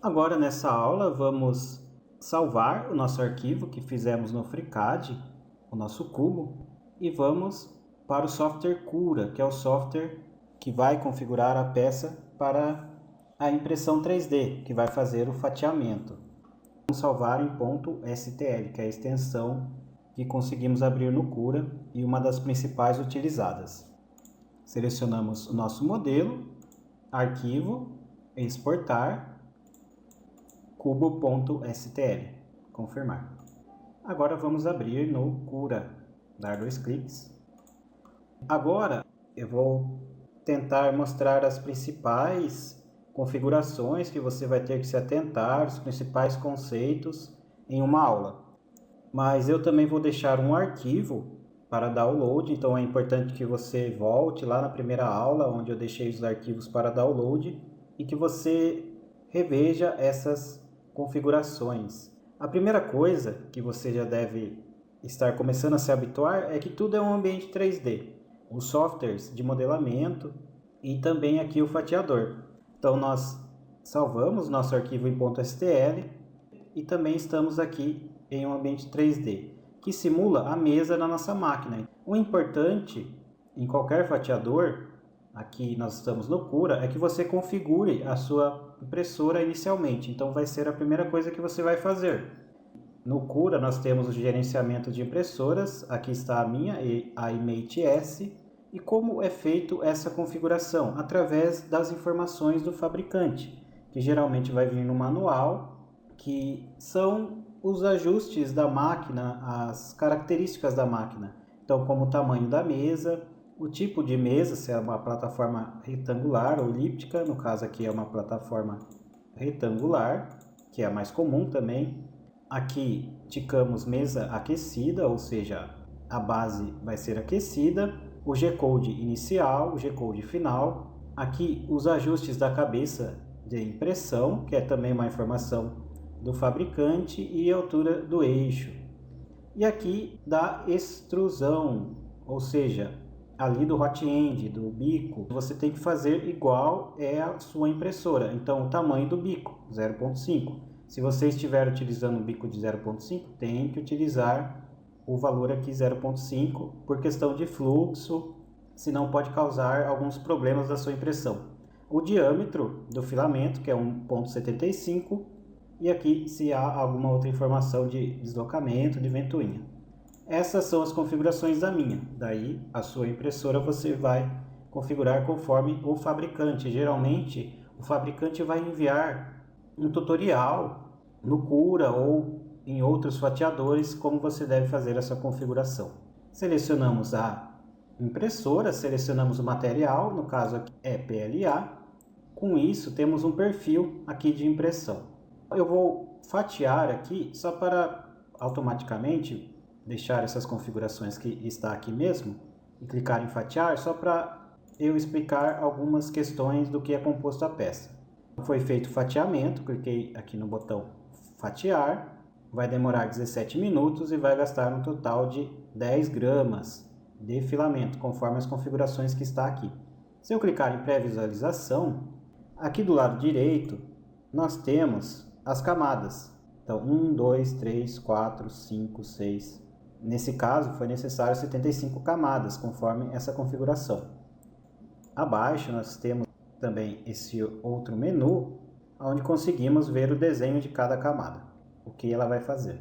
Agora nessa aula vamos salvar o nosso arquivo que fizemos no FreeCAD, o nosso cubo, e vamos para o software Cura, que é o software que vai configurar a peça para a impressão 3D, que vai fazer o fatiamento. Vamos salvar em .stl, que é a extensão que conseguimos abrir no Cura e uma das principais utilizadas. Selecionamos o nosso modelo, arquivo, exportar, cubo.stl, confirmar. Agora vamos abrir no Cura, dar 2 cliques. Agora eu vou tentar mostrar as principais configurações que você vai ter que se atentar, os principais conceitos em uma aula. Mas eu também vou deixar um arquivo para download, então é importante que você volte lá na primeira aula, onde eu deixei os arquivos para download, e que você reveja essas configurações. A primeira coisa que você já deve estar começando a se habituar é que tudo é um ambiente 3D. Os softwares de modelamento e também aqui o fatiador. Então nós salvamos nosso arquivo em .stl e também estamos aqui em um ambiente 3D, que simula a mesa da nossa máquina. O importante em qualquer fatiador, aqui nós estamos no Cura, é que você configure a sua impressora inicialmente. Então vai ser a primeira coisa que você vai fazer. No Cura nós temos o gerenciamento de impressoras, aqui está a minha, a iMate S, e como é feito essa configuração? Através das informações do fabricante, que geralmente vai vir no manual, que são os ajustes da máquina, as características da máquina. Então, como o tamanho da mesa, o tipo de mesa, se é uma plataforma retangular ou elíptica, no caso aqui é uma plataforma retangular, que é a mais comum também. Aqui ticamos mesa aquecida, ou seja, a base vai ser aquecida, o G-code inicial, o G-code final. Aqui os ajustes da cabeça de impressão, que é também uma informação do fabricante, e a altura do eixo. E aqui da extrusão, ou seja, ali do hot end, do bico, você tem que fazer igual é a sua impressora. Então o tamanho do bico, 0.5. Se você estiver utilizando um bico de 0.5, tem que utilizar o valor aqui 0.5 por questão de fluxo, senão pode causar alguns problemas da sua impressão. O diâmetro do filamento, que é 1.75, e aqui se há alguma outra informação de deslocamento, de ventoinha. Essas são as configurações da minha. Daí a sua impressora você vai configurar conforme o fabricante. Geralmente o fabricante vai enviar um tutorial no Cura ou em outros fatiadores como você deve fazer essa configuração. Selecionamos a impressora, selecionamos o material, no caso aqui é PLA. Com isso temos um perfil aqui de impressão. Eu vou fatiar aqui só para automaticamente deixar essas configurações que está aqui mesmo e clicar em fatiar, só para eu explicar algumas questões do que é composto a peça. Foi feito o fatiamento, cliquei aqui no botão fatiar, vai demorar 17 minutos e vai gastar um total de 10 gramas de filamento, conforme as configurações que está aqui. Se eu clicar em pré-visualização, aqui do lado direito nós temos as camadas. Então 1, 2, 3, 4, 5, 6. Nesse caso foi necessário 75 camadas, conforme essa configuração. Abaixo nós temos também esse outro menu, onde conseguimos ver o desenho de cada camada, o que ela vai fazer.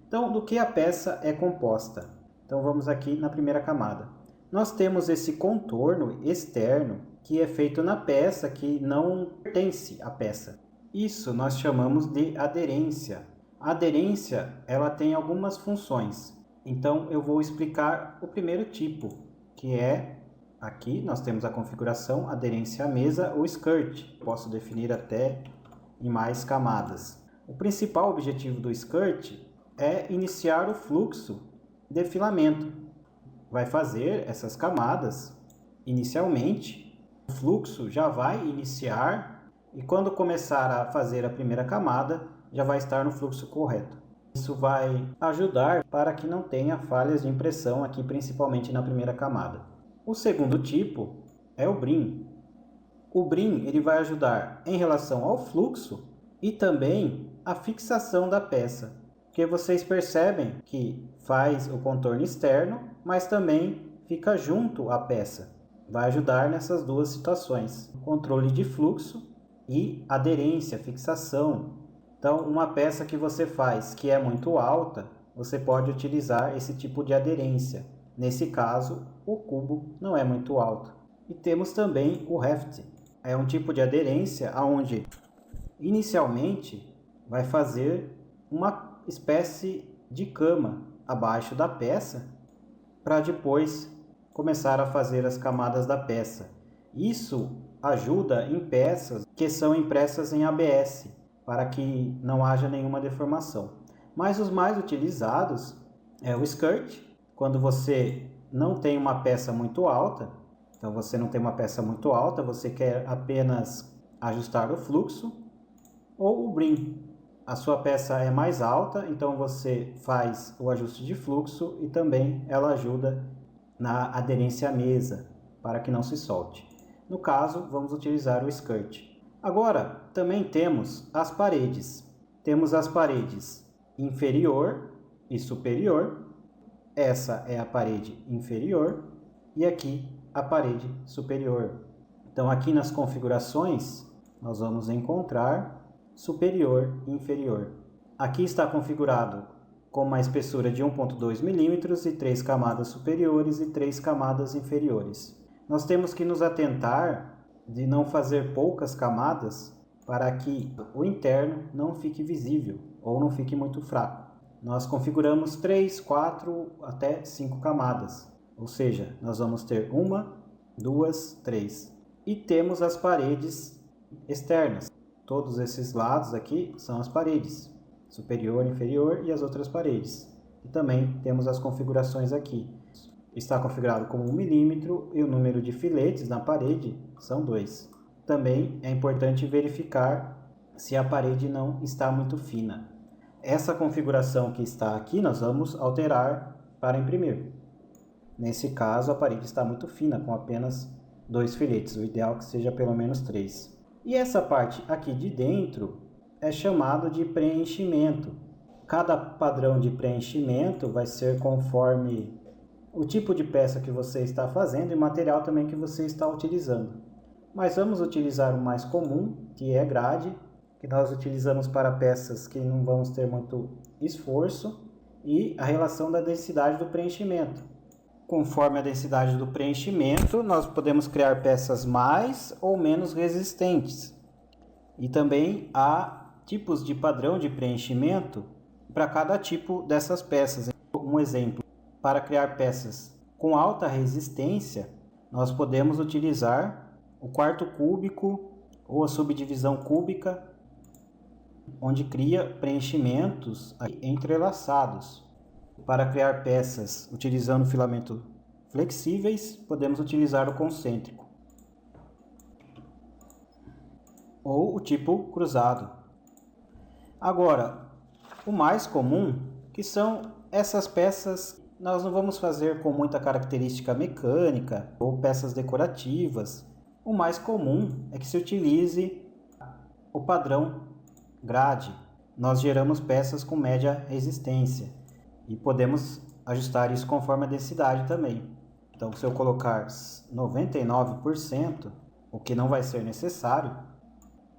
Então, do que a peça é composta? Então vamos aqui na primeira camada. Nós temos esse contorno externo que é feito na peça, que não pertence à peça. Isso nós chamamos de aderência. A aderência ela tem algumas funções. Então eu vou explicar o primeiro tipo, que é aqui nós temos a configuração aderência à mesa ou skirt. Posso definir até em mais camadas. O principal objetivo do skirt é iniciar o fluxo de filamento. Vai fazer essas camadas inicialmente. O fluxo já vai iniciar e quando começar a fazer a primeira camada, já vai estar no fluxo correto. Isso vai ajudar para que não tenha falhas de impressão aqui, principalmente na primeira camada. O segundo tipo é o brim. O brim ele vai ajudar em relação ao fluxo e também a fixação da peça, porque vocês percebem que faz o contorno externo, mas também fica junto à peça. Vai ajudar nessas duas situações, controle de fluxo e aderência, fixação. Então, uma peça que você faz que é muito alta, você pode utilizar esse tipo de aderência. Nesse caso, o cubo não é muito alto. E temos também o raft. É um tipo de aderência onde, inicialmente, vai fazer uma espécie de cama abaixo da peça para depois começar a fazer as camadas da peça. Isso ajuda em peças que são impressas em ABS, para que não haja nenhuma deformação. Mas os mais utilizados é o skirt, quando você não tem uma peça muito alta. Então você não tem uma peça muito alta, você quer apenas ajustar o fluxo, ou o brim. A sua peça é mais alta, então você faz o ajuste de fluxo e também ela ajuda na aderência à mesa, para que não se solte. No caso, vamos utilizar o skirt. Agora, também temos as paredes. Temos as paredes inferior e superior. Essa é a parede inferior e aqui a parede superior. Então, aqui nas configurações, nós vamos encontrar superior e inferior. Aqui está configurado com uma espessura de 1,2 milímetros e 3 camadas superiores e 3 camadas inferiores. Nós temos que nos atentar de não fazer poucas camadas para que o interno não fique visível ou não fique muito fraco. Nós configuramos 3, 4 até 5 camadas, ou seja, nós vamos ter 1, 2, 3. E temos as paredes externas. Todos esses lados aqui são as paredes, superior, inferior e as outras paredes. E também temos as configurações aqui. Está configurado como 1 milímetro e o número de filetes na parede são 2. Também é importante verificar se a parede não está muito fina. Essa configuração que está aqui nós vamos alterar para imprimir. Nesse caso a parede está muito fina, com apenas 2 filetes, o ideal é que seja pelo menos 3. E essa parte aqui de dentro é chamado de preenchimento. Cada padrão de preenchimento vai ser conforme o tipo de peça que você está fazendo e material também que você está utilizando. Mas vamos utilizar o mais comum, que é grade, que nós utilizamos para peças que não vamos ter muito esforço, e a relação da densidade do preenchimento. Conforme a densidade do preenchimento, nós podemos criar peças mais ou menos resistentes. E também há tipos de padrão de preenchimento para cada tipo dessas peças. Um exemplo, para criar peças com alta resistência, nós podemos utilizar o quarto cúbico ou a subdivisão cúbica, onde cria preenchimentos entrelaçados. Para criar peças utilizando filamento flexíveis, podemos utilizar o concêntrico ou o tipo cruzado. Agora, o mais comum, que são essas peças, nós não vamos fazer com muita característica mecânica ou peças decorativas. O mais comum é que se utilize o padrão grade. Nós geramos peças com média resistência e podemos ajustar isso conforme a densidade também. Então, se eu colocar 99%, o que não vai ser necessário,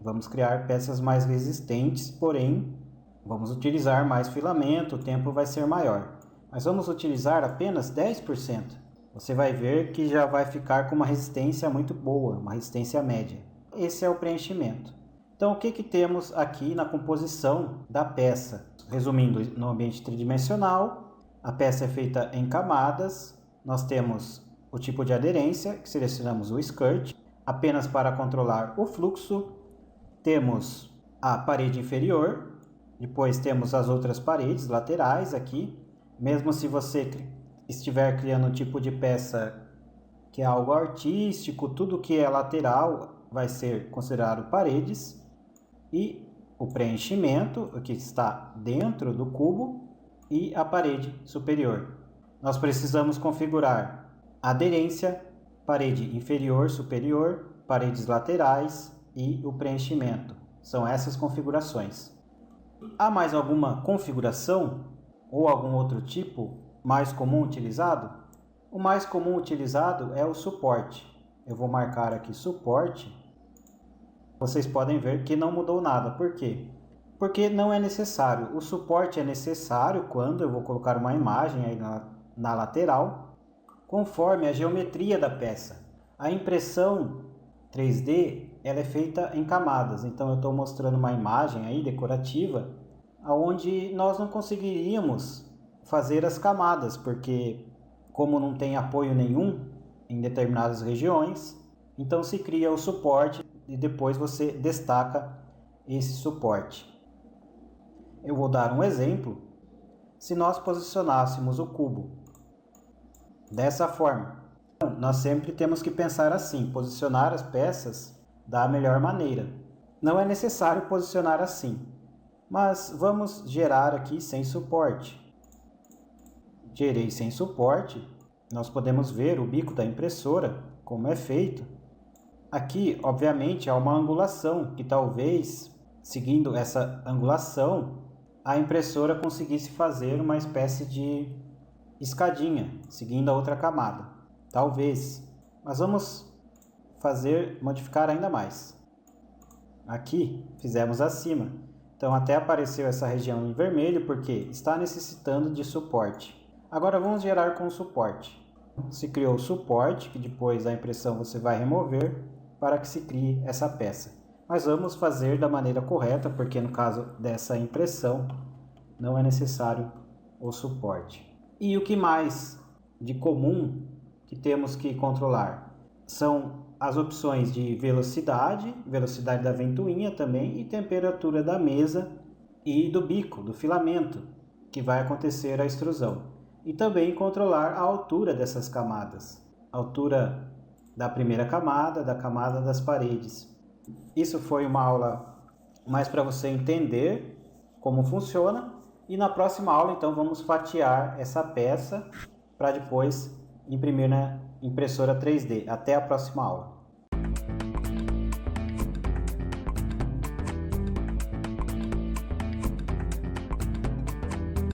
vamos criar peças mais resistentes, porém, vamos utilizar mais filamento, o tempo vai ser maior. Mas vamos utilizar apenas 10%. Você vai ver que já vai ficar com uma resistência muito boa, uma resistência média. Esse é o preenchimento. Então, o que temos aqui na composição da peça? Resumindo, no ambiente tridimensional, a peça é feita em camadas. Nós temos o tipo de aderência, que selecionamos o skirt, apenas para controlar o fluxo. Temos a parede inferior, depois temos as outras paredes laterais aqui. Mesmo se você estiver criando um tipo de peça que é algo artístico, tudo que é lateral vai ser considerado paredes. E o preenchimento, o que está dentro do cubo, e a parede superior. Nós precisamos configurar aderência, parede inferior, superior, paredes laterais e o preenchimento. São essas configurações. Há mais alguma configuração ou algum outro tipo mais comum utilizado? O mais comum utilizado é o suporte. Eu vou marcar aqui suporte. Vocês podem ver que não mudou nada. Por quê? Porque não é necessário. O suporte é necessário quando eu vou colocar uma imagem aí na lateral, conforme a geometria da peça. A impressão 3D ela é feita em camadas. Então eu estou mostrando uma imagem aí decorativa, onde nós não conseguiríamos fazer as camadas, porque como não tem apoio nenhum em determinadas regiões, então se cria o suporte e depois você destaca esse suporte. Eu vou dar um exemplo. Se nós posicionássemos o cubo dessa forma, nós sempre temos que pensar assim, posicionar as peças da melhor maneira. Não é necessário posicionar assim, mas vamos gerar aqui sem suporte. Gerei sem suporte, nós podemos ver o bico da impressora, como é feito. Aqui, obviamente, há uma angulação, que talvez, seguindo essa angulação, a impressora conseguisse fazer uma espécie de escadinha, seguindo a outra camada. Talvez, mas vamos modificar ainda mais. Aqui, fizemos acima. Então, até apareceu essa região em vermelho, porque está necessitando de suporte. Agora, vamos gerar com suporte. Se criou o suporte, que depois da impressão você vai remover, para que se crie essa peça. Mas vamos fazer da maneira correta, porque no caso dessa impressão, não é necessário o suporte. E o que mais de comum que temos que controlar? São as opções de velocidade da ventoinha também, e temperatura da mesa e do bico, do filamento, que vai acontecer a extrusão. E também controlar a altura dessas camadas, a altura da primeira camada, da camada das paredes. Isso foi uma aula mais para você entender como funciona, e na próxima aula então vamos fatiar essa peça para depois imprimir na impressora 3D. Até a próxima aula.